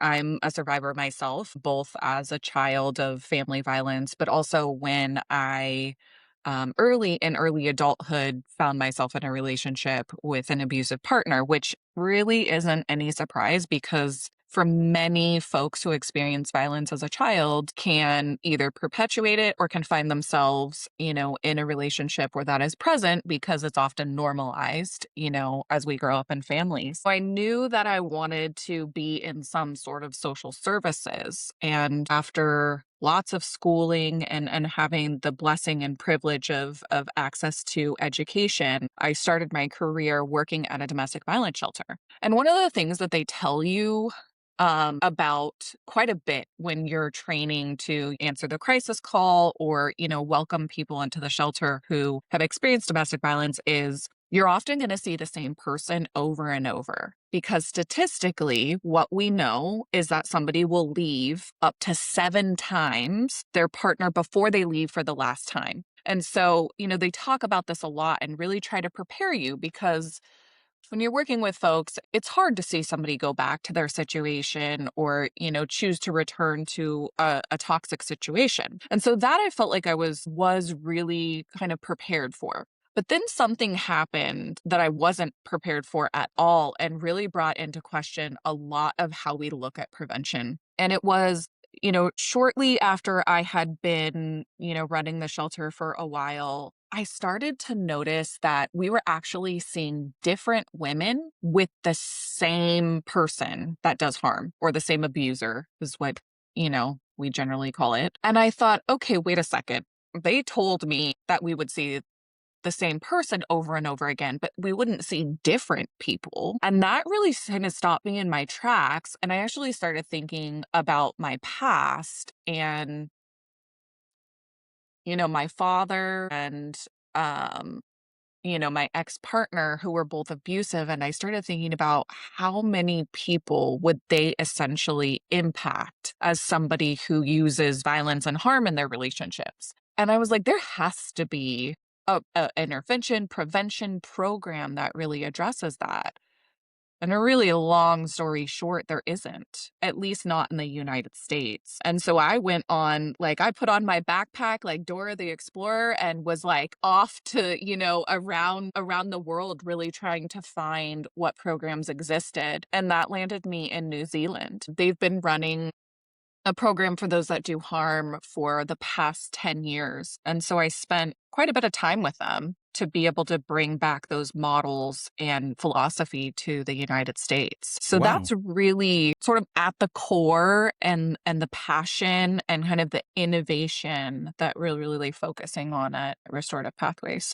I'm a survivor myself, both as a child of family violence, but also when I early in early adulthood found myself in a relationship with an abusive partner, which really isn't any surprise because for many folks who experience violence as a child can either perpetuate it or can find themselves, in a relationship where that is present because it's often normalized, as we grow up in families. So I knew that I wanted to be in some sort of social services. And after lots of schooling and having the blessing and privilege of access to education, I started my career working at a domestic violence shelter. And one of the things that they tell you about quite a bit when you're training to answer the crisis call or, welcome people into the shelter who have experienced domestic violence is you're often going to see the same person over and over. Because statistically, what we know is that somebody will leave up to 7 times their partner before they leave for the last time. And so, they talk about this a lot and really try to prepare you because when you're working with folks, it's hard to see somebody go back to their situation or, choose to return to a toxic situation. And so that I felt like I was really kind of prepared for. But then something happened that I wasn't prepared for at all and really brought into question a lot of how we look at prevention. And it was, shortly after I had been, running the shelter for a while, I started to notice that we were actually seeing different women with the same person that does harm or the same abuser is what, we generally call it. And I thought, okay, wait a second. They told me that we would see the same person over and over again, but we wouldn't see different people. And that really kind of stopped me in my tracks. And I actually started thinking about my past and, my father and, um, my ex-partner who were both abusive. And I started thinking about how many people would they essentially impact as somebody who uses violence and harm in their relationships. And I was like, there has to be a intervention prevention program that really addresses that. And a really long story short, there isn't, at least not in the United States. And so I went on, like, I put on my backpack like Dora the Explorer and was like off to, around the world, really trying to find what programs existed. And that landed me in New Zealand. They've been running a program for those that do harm for the past 10 years. And so I spent quite a bit of time with them to be able to bring back those models and philosophy to the United States. So Wow. that's really sort of at the core and the passion and kind of the innovation that we're really focusing on at Restorative Pathways.